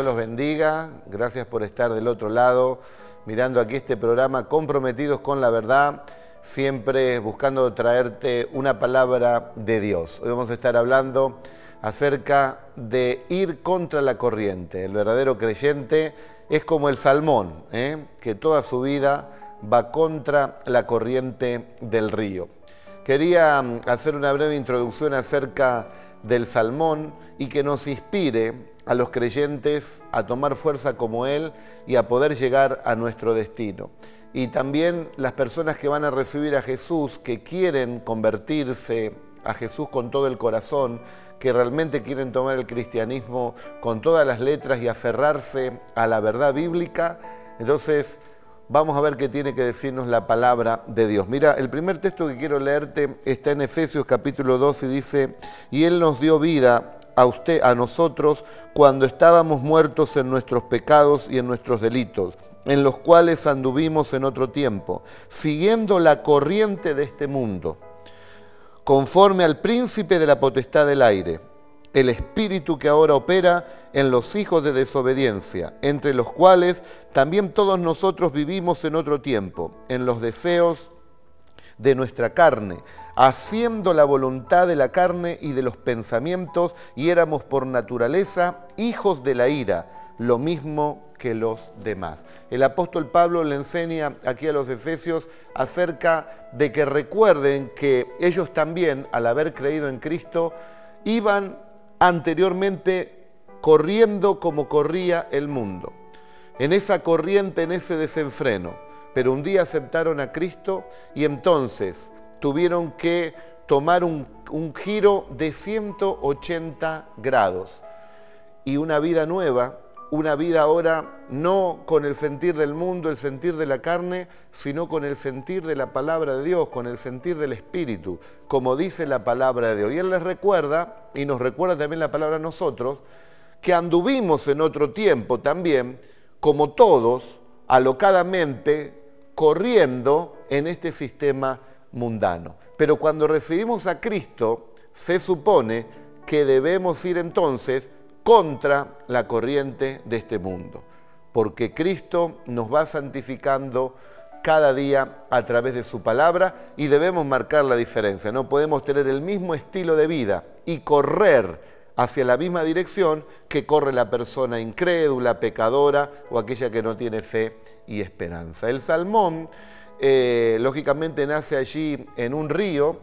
los bendiga. Gracias por estar del otro lado, mirando aquí este programa Comprometidos con la Verdad, siempre buscando traerte una palabra de Dios. Hoy vamos a estar hablando acerca de ir contra la corriente. El verdadero creyente es como el salmón, que toda su vida va contra la corriente del río. Quería hacer una breve introducción acerca del salmón y que nos inspire a los creyentes a tomar fuerza como él y a poder llegar a nuestro destino. Y también las personas que van a recibir a Jesús, que quieren convertirse a Jesús con todo el corazón, que realmente quieren tomar el cristianismo con todas las letras y aferrarse a la verdad bíblica. Entonces vamos a ver qué tiene que decirnos la palabra de Dios. Mira, el primer texto que quiero leerte está en Efesios capítulo 2 y dice: y Él nos dio vida a nosotros cuando estábamos muertos en nuestros pecados y en nuestros delitos, en los cuales anduvimos en otro tiempo, siguiendo la corriente de este mundo, conforme al príncipe de la potestad del aire, el espíritu que ahora opera en los hijos de desobediencia, entre los cuales también todos nosotros vivimos en otro tiempo, en los deseos de nuestra carne, haciendo la voluntad de la carne y de los pensamientos, y éramos por naturaleza hijos de la ira, lo mismo que los demás. El apóstol Pablo le enseña aquí a los efesios acerca de que recuerden que ellos también, al haber creído en Cristo, iban anteriormente corriendo como corría el mundo, en esa corriente, en ese desenfreno, pero un día aceptaron a Cristo y entonces tuvieron que tomar un giro de 180 grados y una vida nueva, una vida ahora no con el sentir del mundo, el sentir de la carne, sino con el sentir de la palabra de Dios, con el sentir del Espíritu, como dice la palabra de Dios. Y Él les recuerda, y nos recuerda también la palabra a nosotros, que anduvimos en otro tiempo también, como todos, alocadamente, corriendo en este sistema mundano. Pero cuando recibimos a Cristo, se supone que debemos ir entonces contra la corriente de este mundo, porque Cristo nos va santificando cada día a través de su palabra y debemos marcar la diferencia. No podemos tener el mismo estilo de vida y correr hacia la misma dirección que corre la persona incrédula, pecadora o aquella que no tiene fe y esperanza. El salmón, lógicamente, nace allí en un río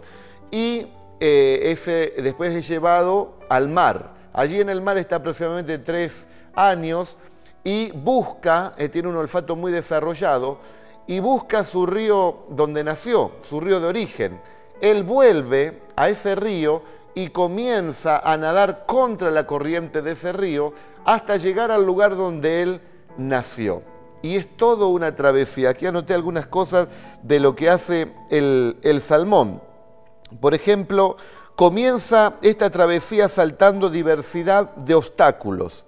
y después es llevado al mar. Allí en el mar está aproximadamente 3 años y busca, tiene un olfato muy desarrollado, y busca su río donde nació, su río de origen. Él vuelve a ese río y comienza a nadar contra la corriente de ese río hasta llegar al lugar donde él nació. Y es todo una travesía. Aquí anoté algunas cosas de lo que hace el salmón. Por ejemplo, comienza esta travesía saltando diversidad de obstáculos.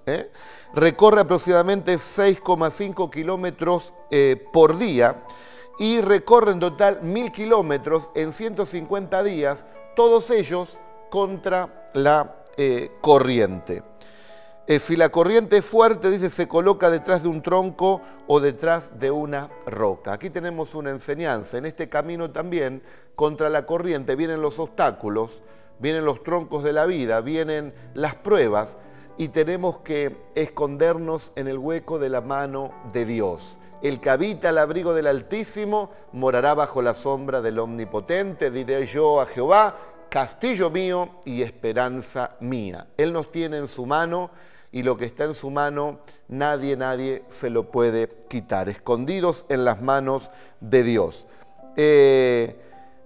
Recorre aproximadamente 6,5 kilómetros por día y recorre en total 1000 kilómetros en 150 días, todos ellos contra la corriente. Si la corriente es fuerte, dice, se coloca detrás de un tronco o detrás de una roca. Aquí tenemos una enseñanza. En este camino también, contra la corriente, vienen los obstáculos, vienen los troncos de la vida, vienen las pruebas, y tenemos que escondernos en el hueco de la mano de Dios. El que habita al abrigo del Altísimo morará bajo la sombra del Omnipotente. Diré yo a Jehová: castillo mío y esperanza mía. Él nos tiene en su mano y lo que está en su mano nadie se lo puede quitar. Escondidos en las manos de Dios.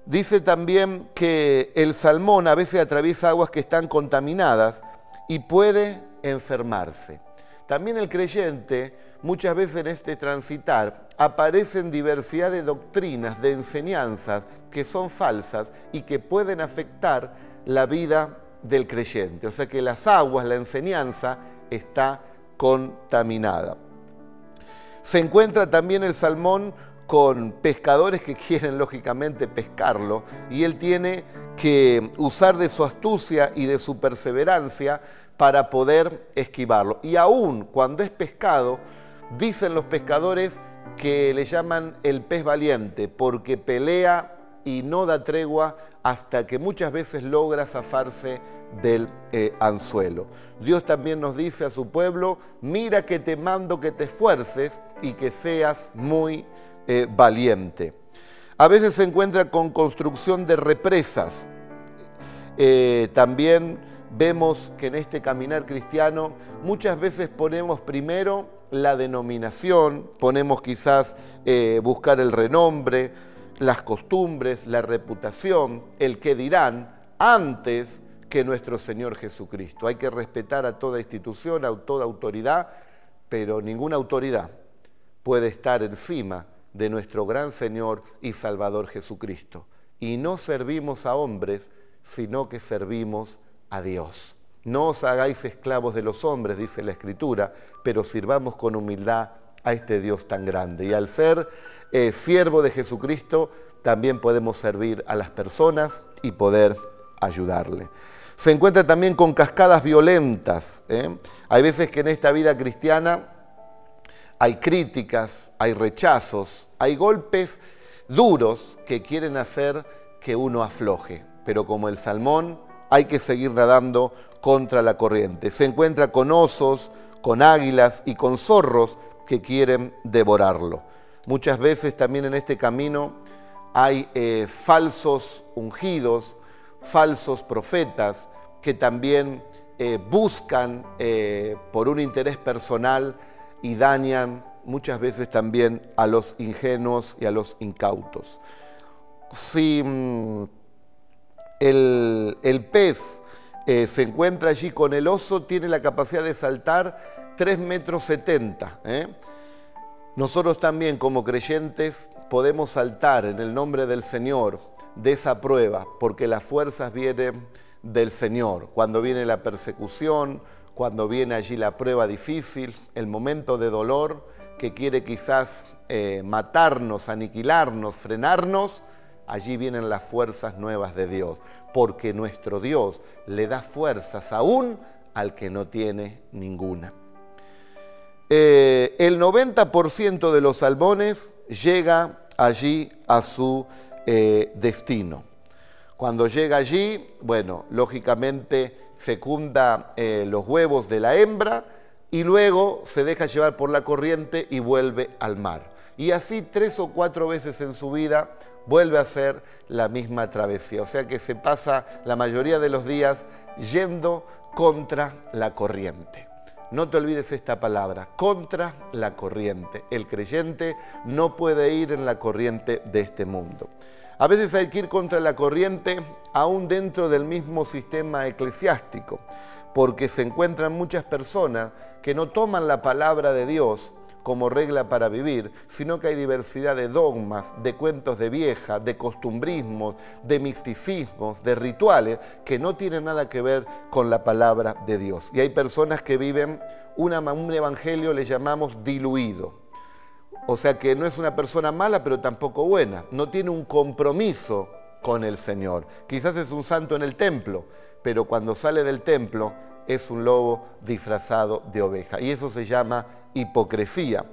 Dice también que el salmón a veces atraviesa aguas que están contaminadas y puede enfermarse. También el creyente, muchas veces en este transitar, aparecen diversidad de doctrinas, de enseñanzas que son falsas y que pueden afectar la vida del creyente. O sea que las aguas, la enseñanza, está contaminada. Se encuentra también el salmón con pescadores que quieren lógicamente pescarlo, y él tiene que usar de su astucia y de su perseverancia para poder esquivarlo. Y aún cuando es pescado, dicen los pescadores que le llaman el pez valiente, porque pelea y no da tregua hasta que muchas veces logra zafarse del anzuelo. Dios también nos dice a su pueblo: mira que te mando que te esfuerces y que seas muy valiente. A veces se encuentra con construcción de represas. También vemos que en este caminar cristiano muchas veces ponemos primero la denominación, ponemos quizás buscar el renombre, las costumbres, la reputación, el qué dirán, antes que nuestro Señor Jesucristo. Hay que respetar a toda institución, a toda autoridad, pero ninguna autoridad puede estar encima de nuestro gran Señor y Salvador Jesucristo. Y no servimos a hombres, sino que servimos a Dios. No os hagáis esclavos de los hombres, dice la Escritura, pero sirvamos con humildad a este Dios tan grande. Y al ser siervo de Jesucristo, también podemos servir a las personas y poder ayudarle. Se encuentra también con cascadas violentas. Hay veces que en esta vida cristiana hay críticas, hay rechazos, hay golpes duros que quieren hacer que uno afloje. Pero como el salmón, hay que seguir nadando contra la corriente. Se encuentra con osos, con águilas y con zorros que quieren devorarlo. Muchas veces también en este camino hay falsos ungidos, falsos profetas que también buscan por un interés personal y dañan muchas veces también a los ingenuos y a los incautos. Si el pez se encuentra allí con el oso, tiene la capacidad de saltar 3,70 m. Nosotros también como creyentes podemos saltar en el nombre del Señor de esa prueba, porque las fuerzas vienen del Señor. Cuando viene la persecución, cuando viene allí la prueba difícil, el momento de dolor que quiere quizás matarnos, aniquilarnos, frenarnos, allí vienen las fuerzas nuevas de Dios, porque nuestro Dios le da fuerzas aún al que no tiene ninguna. El 90% de los salmones llega allí a su destino. Cuando llega allí, bueno, lógicamente fecunda los huevos de la hembra y luego se deja llevar por la corriente y vuelve al mar. Y así 3 o 4 veces en su vida vuelve a hacer la misma travesía. O sea que se pasa la mayoría de los días yendo contra la corriente. No te olvides esta palabra, contra la corriente. El creyente no puede ir en la corriente de este mundo. A veces hay que ir contra la corriente aún dentro del mismo sistema eclesiástico, porque se encuentran muchas personas que no toman la palabra de Dios como regla para vivir, sino que hay diversidad de dogmas, de cuentos de vieja, de costumbrismos, de misticismos, de rituales que no tienen nada que ver con la palabra de Dios. Y hay personas que viven un evangelio, le llamamos diluido. O sea que no es una persona mala, pero tampoco buena. No tiene un compromiso con el Señor. Quizás es un santo en el templo, pero cuando sale del templo es un lobo disfrazado de oveja. Y eso se llama hipocresía.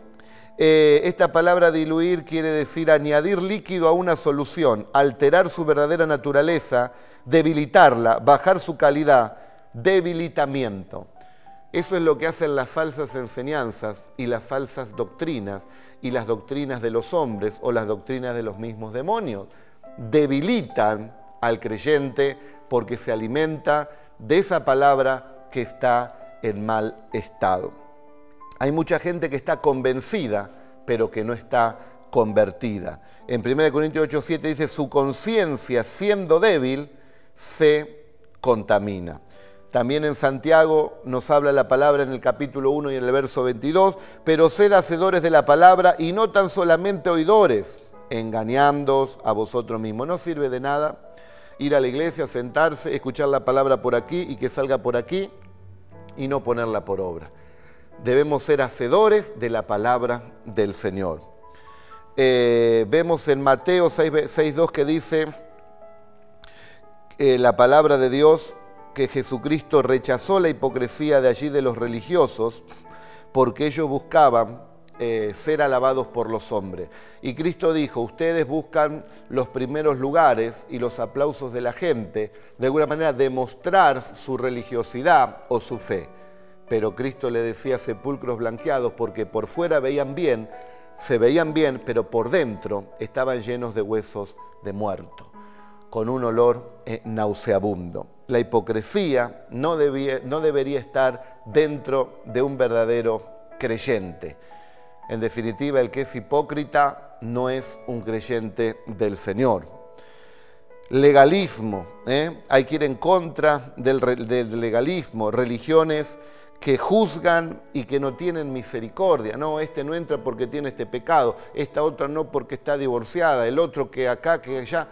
Esta palabra diluir quiere decir añadir líquido a una solución, alterar su verdadera naturaleza, debilitarla, bajar su calidad, debilitamiento. Eso es lo que hacen las falsas enseñanzas y las falsas doctrinas y las doctrinas de los hombres o las doctrinas de los mismos demonios. Debilitan al creyente porque se alimenta de esa palabra que está en mal estado. Hay mucha gente que está convencida, pero que no está convertida. En 1 Corintios 8:7 dice, su conciencia siendo débil se contamina. También en Santiago nos habla la palabra en el capítulo 1 y en el verso 22, pero sed hacedores de la palabra y no tan solamente oidores, engañándoos a vosotros mismos. No sirve de nada ir a la iglesia, sentarse, escuchar la palabra por aquí y que salga por aquí y no ponerla por obra. Debemos ser hacedores de la palabra del Señor. Vemos en Mateo 6:2 que dice la palabra de Dios que Jesucristo rechazó la hipocresía de allí de los religiosos porque ellos buscaban ser alabados por los hombres. Y Cristo dijo, ustedes buscan los primeros lugares y los aplausos de la gente, de alguna manera demostrar su religiosidad o su fe. Pero Cristo le decía sepulcros blanqueados porque por fuera se veían bien, pero por dentro estaban llenos de huesos de muerto, con un olor nauseabundo. La hipocresía no debería estar dentro de un verdadero creyente. En definitiva, el que es hipócrita no es un creyente del Señor. Legalismo, hay que ir en contra del legalismo, religiones que juzgan y que no tienen misericordia. No, este no entra porque tiene este pecado, esta otra no porque está divorciada, el otro que acá, que allá.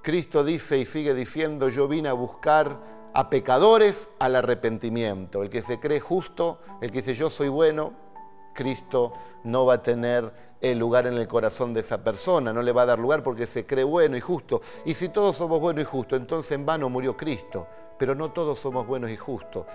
Cristo dice y sigue diciendo, yo vine a buscar a pecadores al arrepentimiento. El que se cree justo, el que dice yo soy bueno, Cristo no va a tener el lugar en el corazón de esa persona, no le va a dar lugar porque se cree bueno y justo. Y si todos somos buenos y justos, entonces en vano murió Cristo. Pero no todos somos buenos y justos,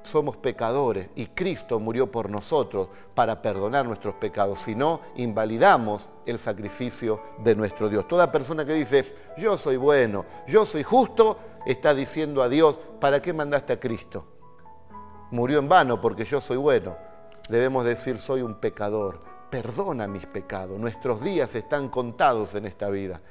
somos pecadores y Cristo murió por nosotros para perdonar nuestros pecados. Si no, invalidamos el sacrificio de nuestro Dios. Toda persona que dice, yo soy bueno, yo soy justo, está diciendo a Dios, ¿para qué mandaste a Cristo? Murió en vano porque yo soy bueno. Debemos decir, soy un pecador, perdona mis pecados. Nuestros días están contados en esta vida.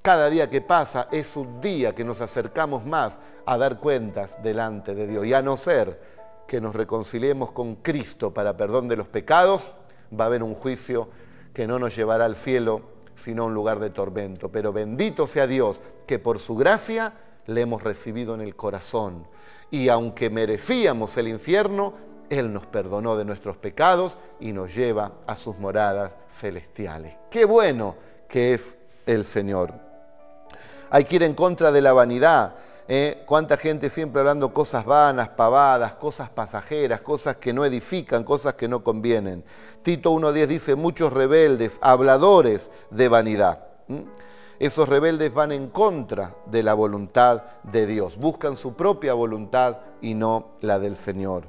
Cada día que pasa es un día que nos acercamos más a dar cuentas delante de Dios. Y a no ser que nos reconciliemos con Cristo para perdón de los pecados, va a haber un juicio que no nos llevará al cielo, sino a un lugar de tormento. Pero bendito sea Dios, que por su gracia le hemos recibido en el corazón. Y aunque merecíamos el infierno, Él nos perdonó de nuestros pecados y nos lleva a sus moradas celestiales. ¡Qué bueno que es el Señor! Hay que ir en contra de la vanidad. Cuánta gente siempre hablando cosas vanas, pavadas, cosas pasajeras, cosas que no edifican, cosas que no convienen. Tito 1:10 dice, muchos rebeldes, habladores de vanidad. Esos rebeldes van en contra de la voluntad de Dios, buscan su propia voluntad y no la del Señor.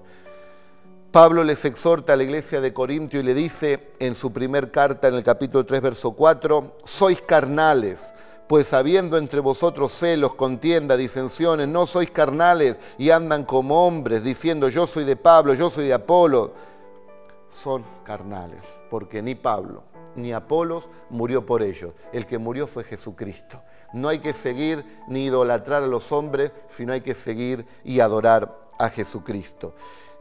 Pablo les exhorta a la iglesia de Corintio y le dice en su primer carta, en el capítulo 3, verso 4, sois carnales, pues habiendo entre vosotros celos, contienda, disensiones, no sois carnales y andan como hombres, diciendo yo soy de Pablo, yo soy de Apolo. Son carnales, porque ni Pablo ni Apolos murió por ellos. El que murió fue Jesucristo. No hay que seguir ni idolatrar a los hombres, sino hay que seguir y adorar a Jesucristo.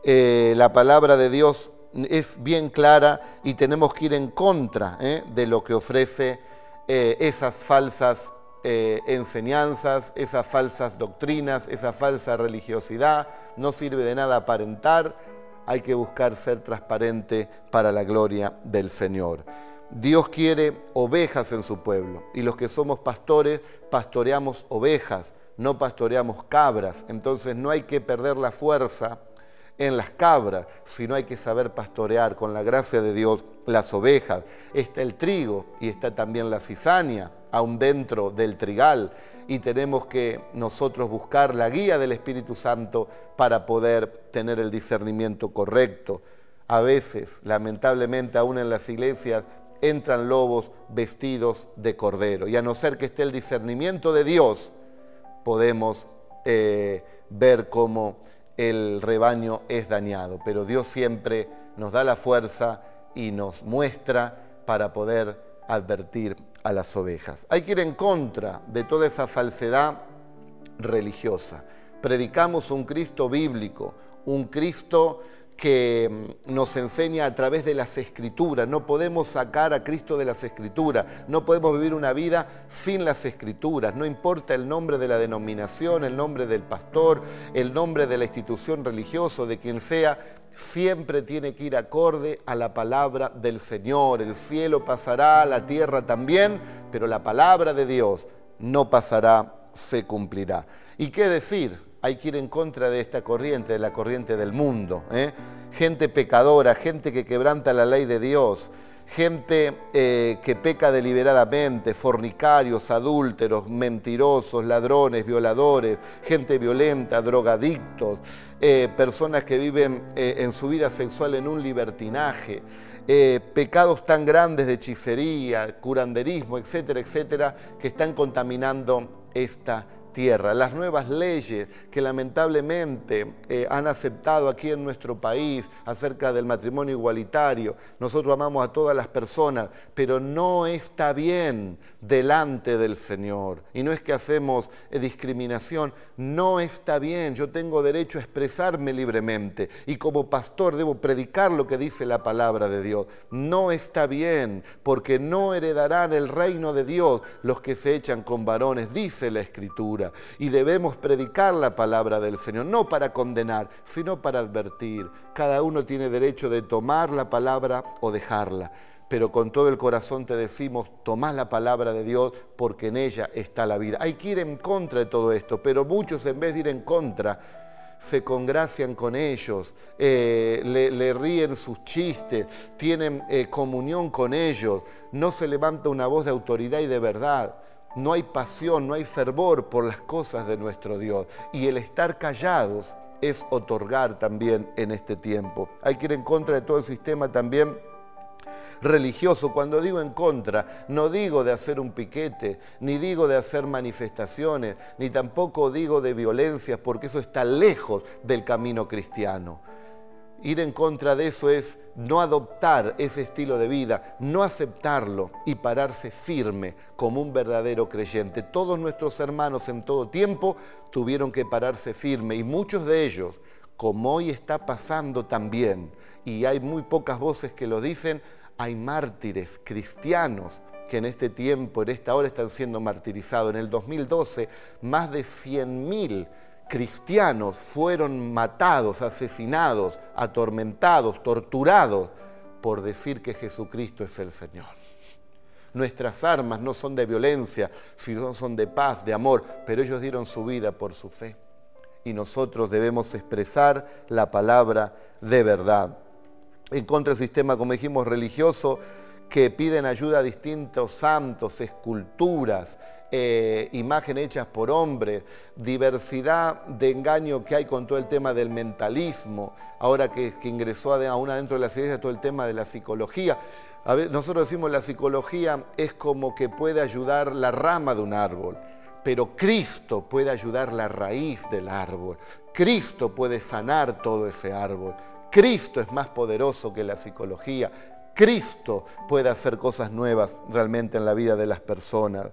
La palabra de Dios es bien clara y tenemos que ir en contra de lo que ofrece esas falsas enseñanzas, esas falsas doctrinas, esa falsa religiosidad. No sirve de nada aparentar, hay que buscar ser transparente para la gloria del Señor. Dios quiere ovejas en su pueblo y los que somos pastores pastoreamos ovejas, no pastoreamos cabras. Entonces no hay que perder la fuerza en las cabras, sino hay que saber pastorear con la gracia de Dios las ovejas. Está el trigo y está también la cizaña, aún dentro del trigal, y tenemos que nosotros buscar la guía del Espíritu Santo para poder tener el discernimiento correcto. A veces, lamentablemente, aún en las iglesias, entran lobos vestidos de cordero, y a no ser que esté el discernimiento de Dios, podemos ver cómo el rebaño es dañado, pero Dios siempre nos da la fuerza y nos muestra para poder advertir a las ovejas. Hay que ir en contra de toda esa falsedad religiosa. Predicamos un Cristo bíblico, un Cristo que nos enseña a través de las Escrituras. No podemos sacar a Cristo de las Escrituras, no podemos vivir una vida sin las Escrituras. No importa el nombre de la denominación, el nombre del pastor, el nombre de la institución religiosa, de quien sea, siempre tiene que ir acorde a la palabra del Señor. El cielo pasará, la tierra también, pero la palabra de Dios no pasará, se cumplirá. ¿Y qué decir? Hay que ir en contra de esta corriente, de la corriente del mundo. Gente pecadora, gente que quebranta la ley de Dios, gente que peca deliberadamente, fornicarios, adúlteros, mentirosos, ladrones, violadores, gente violenta, drogadictos, personas que viven en su vida sexual en un libertinaje, pecados tan grandes de hechicería, curanderismo, etcétera, etcétera, que están contaminando esta tierra. Las nuevas leyes que lamentablemente han aceptado aquí en nuestro país acerca del matrimonio igualitario. Nosotros amamos a todas las personas, pero no está bien delante del Señor. Y no es que hacemos discriminación, no está bien. Yo tengo derecho a expresarme libremente y como pastor debo predicar lo que dice la palabra de Dios. No está bien, porque no heredarán el reino de Dios los que se echan con varones, dice la Escritura. Y debemos predicar la palabra del Señor, no para condenar, sino para advertir. Cada uno tiene derecho de tomar la palabra o dejarla, pero con todo el corazón te decimos, tomá la palabra de Dios porque en ella está la vida. Hay que ir en contra de todo esto, pero muchos en vez de ir en contra, se congracian con ellos, le ríen sus chistes, tienen comunión con ellos, no se levanta una voz de autoridad y de verdad. No hay pasión, no hay fervor por las cosas de nuestro Dios. Y el estar callados es otorgar también en este tiempo. Hay que ir en contra de todo el sistema también religioso. Cuando digo en contra, no digo de hacer un piquete, ni digo de hacer manifestaciones, ni tampoco digo de violencias, porque eso está lejos del camino cristiano. Ir en contra de eso es no adoptar ese estilo de vida, no aceptarlo y pararse firme como un verdadero creyente. Todos nuestros hermanos en todo tiempo tuvieron que pararse firme y muchos de ellos, como hoy está pasando también, y hay muy pocas voces que lo dicen, hay mártires cristianos que en este tiempo, en esta hora están siendo martirizados. En el 2012, más de 100.000 cristianos fueron matados, asesinados, atormentados, torturados por decir que Jesucristo es el Señor. Nuestras armas no son de violencia, sino son de paz, de amor, pero ellos dieron su vida por su fe. Y nosotros debemos expresar la palabra de verdad. En contra del sistema, como dijimos, religioso, que piden ayuda a distintos santos, esculturas, imágenes hechas por hombres, diversidad de engaño que hay con todo el tema del mentalismo, ahora que ingresó aún adentro de la iglesia todo el tema de la psicología. A ver, nosotros decimos la psicología es como que puede ayudar la rama de un árbol, pero Cristo puede ayudar la raíz del árbol. Cristo puede sanar todo ese árbol. Cristo es más poderoso que la psicología. Cristo puede hacer cosas nuevas realmente en la vida de las personas.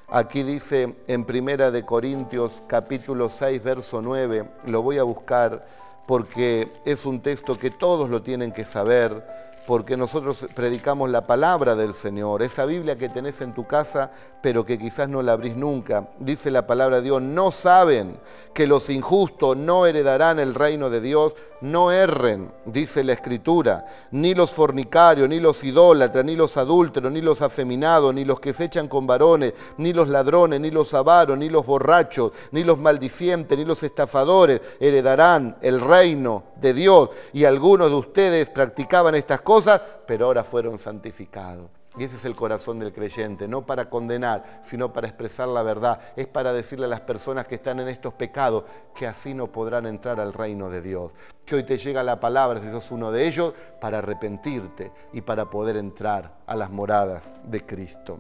Aquí dice en 1 Corintios capítulo 6, verso 9, lo voy a buscar porque es un texto que todos lo tienen que saber, porque nosotros predicamos la palabra del Señor, esa Biblia que tenés en tu casa, pero que quizás no la abrís nunca. Dice la palabra de Dios, no saben que los injustos no heredarán el reino de Dios. No erren, dice la Escritura, ni los fornicarios, ni los idólatras, ni los adúlteros, ni los afeminados, ni los que se echan con varones, ni los ladrones, ni los avaros, ni los borrachos, ni los maldicientes, ni los estafadores heredarán el reino de Dios. Y algunos de ustedes practicaban estas cosas, pero ahora fueron santificados. Y ese es el corazón del creyente, no para condenar, sino para expresar la verdad. Es para decirle a las personas que están en estos pecados que así no podrán entrar al reino de Dios. Que hoy te llega la palabra, si sos uno de ellos, para arrepentirte y para poder entrar a las moradas de Cristo.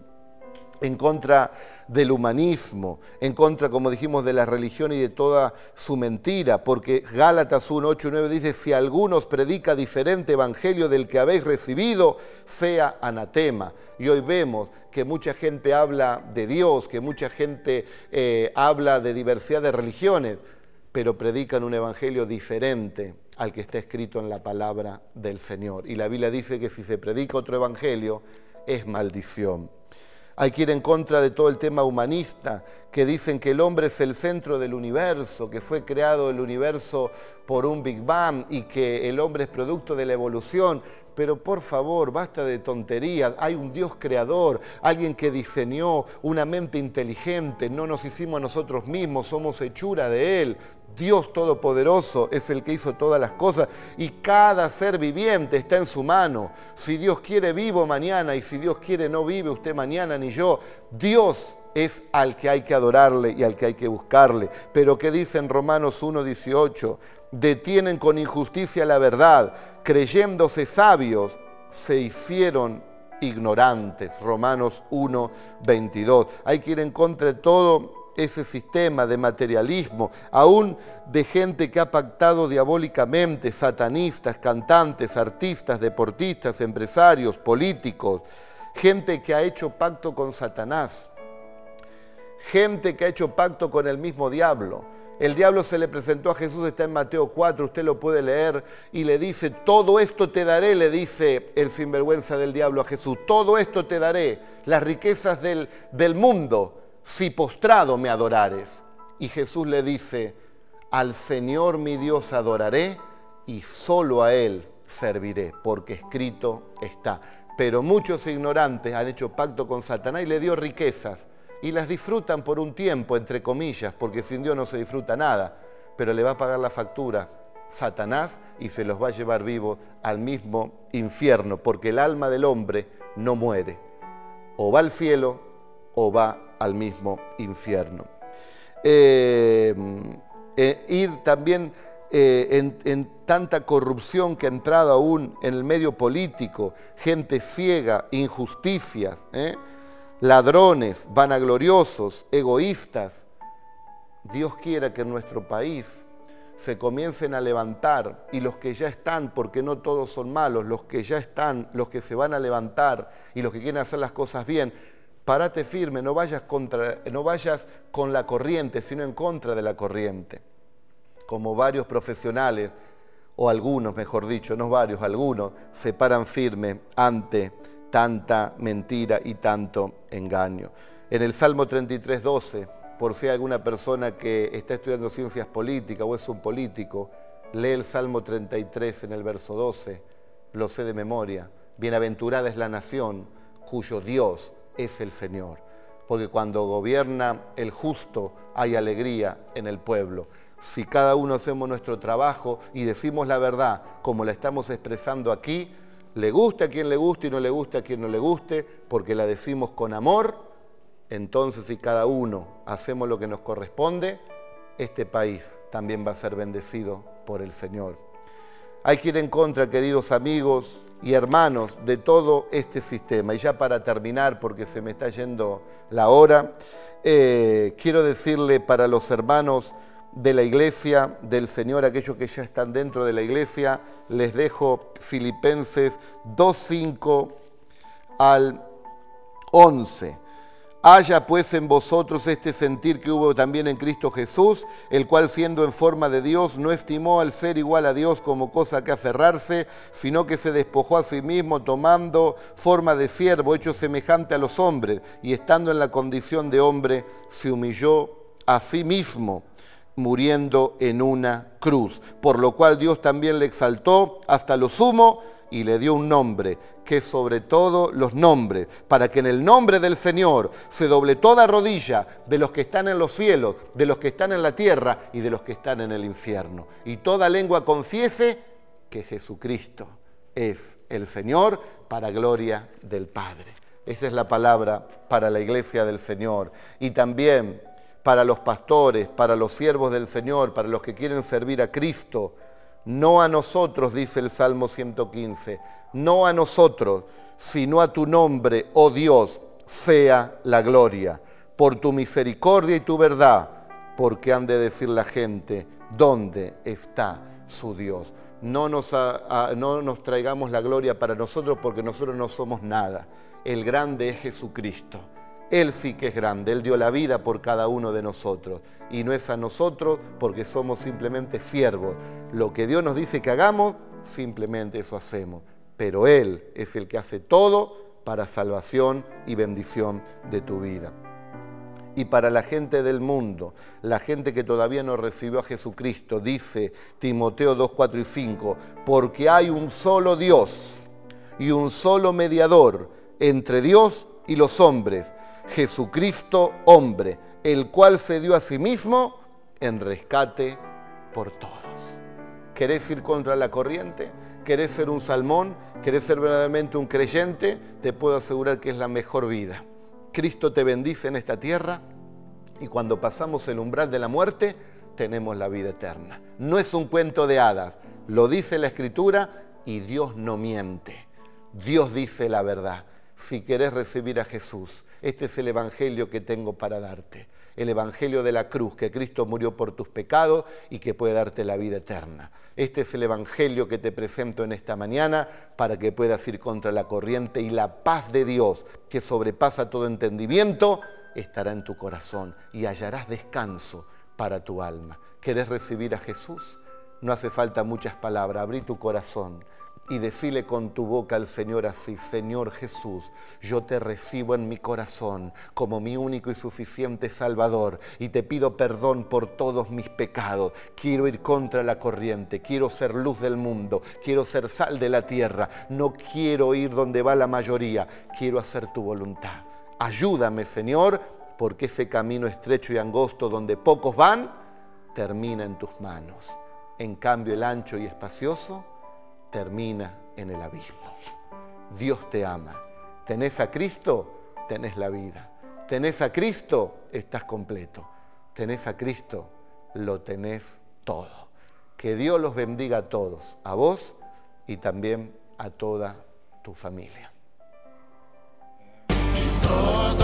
En contra del humanismo, en contra, como dijimos, de la religión y de toda su mentira, porque Gálatas 1, 8 y 9 dice, si alguno os predica diferente evangelio del que habéis recibido, sea anatema. Y hoy vemos que mucha gente habla de Dios, que mucha gente habla de diversidad de religiones, pero predican un evangelio diferente al que está escrito en la palabra del Señor. Y la Biblia dice que si se predica otro evangelio, es maldición. Hay que ir en contra de todo el tema humanista, que dicen que el hombre es el centro del universo, que fue creado el universo por un Big Bang y que el hombre es producto de la evolución. Pero por favor, basta de tonterías. Hay un Dios creador, alguien que diseñó una mente inteligente. No nos hicimos nosotros mismos, somos hechura de Él. Dios Todopoderoso es el que hizo todas las cosas y cada ser viviente está en su mano. Si Dios quiere, vivo mañana, y si Dios quiere, no vive usted mañana ni yo. Dios es al que hay que adorarle y al que hay que buscarle. Pero ¿qué dice en Romanos 1:18? Detienen con injusticia la verdad, creyéndose sabios, se hicieron ignorantes. Romanos 1:22. Hay que ir en contra de todo ese sistema de materialismo, aún de gente que ha pactado diabólicamente, satanistas, cantantes, artistas, deportistas, empresarios, políticos, gente que ha hecho pacto con Satanás, gente que ha hecho pacto con el mismo diablo. El diablo se le presentó a Jesús, está en Mateo 4, usted lo puede leer, y le dice, todo esto te daré, le dice el sinvergüenza del diablo a Jesús, todo esto te daré, las riquezas del mundo, si postrado me adorares. Y Jesús le dice, al Señor mi Dios adoraré y solo a Él serviré, porque escrito está. Pero muchos ignorantes han hecho pacto con Satanás y le dio riquezas y las disfrutan por un tiempo, entre comillas, porque sin Dios no se disfruta nada, pero le va a pagar la factura Satanás y se los va a llevar vivos al mismo infierno, porque el alma del hombre no muere, o va al cielo o va al mismo infierno. Ir también en tanta corrupción que ha entrado aún en el medio político, gente ciega, injusticias, ladrones, vanagloriosos, egoístas. Dios quiera que en nuestro país se comiencen a levantar, y los que ya están, porque no todos son malos, los que ya están, los que se van a levantar y los que quieren hacer las cosas bien, párate firme, no vayas con la corriente, sino en contra de la corriente. Como varios profesionales, o algunos, mejor dicho, no varios, algunos, se paran firme ante tanta mentira y tanto engaño. En el Salmo 33:12, por si hay alguna persona que está estudiando ciencias políticas o es un político, lee el Salmo 33 en el verso 12, lo sé de memoria. Bienaventurada es la nación cuyo Dios es el Señor, porque cuando gobierna el justo hay alegría en el pueblo. Si cada uno hacemos nuestro trabajo y decimos la verdad como la estamos expresando aquí, le guste a quien le guste y no le guste a quien no le guste, porque la decimos con amor, entonces si cada uno hacemos lo que nos corresponde, este país también va a ser bendecido por el Señor. Hay que ir en contra, queridos amigos y hermanos, de todo este sistema. Y ya para terminar, porque se me está yendo la hora, quiero decirle para los hermanos de la Iglesia del Señor, aquellos que ya están dentro de la Iglesia, les dejo Filipenses 2:5 al 11. Haya pues en vosotros este sentir que hubo también en Cristo Jesús, el cual siendo en forma de Dios, no estimó al ser igual a Dios como cosa que aferrarse, sino que se despojó a sí mismo, tomando forma de siervo, hecho semejante a los hombres, y estando en la condición de hombre, se humilló a sí mismo, muriendo en una cruz. Por lo cual Dios también le exaltó hasta lo sumo y le dio un nombre que es sobre todo los nombres, para que en el nombre del Señor se doble toda rodilla de los que están en los cielos, de los que están en la tierra y de los que están en el infierno. Y toda lengua confiese que Jesucristo es el Señor, para gloria del Padre. Esa es la palabra para la iglesia del Señor. Y también para los pastores, para los siervos del Señor, para los que quieren servir a Cristo. No a nosotros, dice el Salmo 115, no a nosotros, sino a tu nombre, oh Dios, sea la gloria, por tu misericordia y tu verdad, porque han de decir la gente, ¿dónde está su Dios? No nos traigamos la gloria para nosotros, porque nosotros no somos nada. El grande es Jesucristo. Él sí que es grande, Él dio la vida por cada uno de nosotros. Y no es a nosotros porque somos simplemente siervos. Lo que Dios nos dice que hagamos, simplemente eso hacemos. Pero Él es el que hace todo para salvación y bendición de tu vida. Y para la gente del mundo, la gente que todavía no recibió a Jesucristo, dice Timoteo 2, 4 y 5, porque hay un solo Dios y un solo mediador entre Dios y los hombres, Jesucristo hombre, el cual se dio a sí mismo en rescate por todos. ¿Querés ir contra la corriente? ¿Querés ser un Salmón? ¿Querés ser verdaderamente un creyente? Te puedo asegurar que es la mejor vida. Cristo te bendice en esta tierra y cuando pasamos el umbral de la muerte, tenemos la vida eterna. No es un cuento de hadas, lo dice la Escritura y Dios no miente. Dios dice la verdad. Si querés recibir a Jesús, este es el evangelio que tengo para darte. El evangelio de la cruz, que Cristo murió por tus pecados y que puede darte la vida eterna. Este es el evangelio que te presento en esta mañana para que puedas ir contra la corriente y la paz de Dios, que sobrepasa todo entendimiento, estará en tu corazón y hallarás descanso para tu alma. ¿Querés recibir a Jesús? No hace falta muchas palabras, abrí tu corazón y decile con tu boca al Señor así: Señor Jesús, yo te recibo en mi corazón como mi único y suficiente Salvador y te pido perdón por todos mis pecados. Quiero ir contra la corriente, quiero ser luz del mundo, quiero ser sal de la tierra, no quiero ir donde va la mayoría, quiero hacer tu voluntad. Ayúdame, Señor, porque ese camino estrecho y angosto donde pocos van, termina en tus manos. En cambio, el ancho y espacioso termina en el abismo. Dios te ama. Tenés a Cristo, tenés la vida. Tenés a Cristo, estás completo. Tenés a Cristo, lo tenés todo. Que Dios los bendiga a todos, a vos y también a toda tu familia. Todo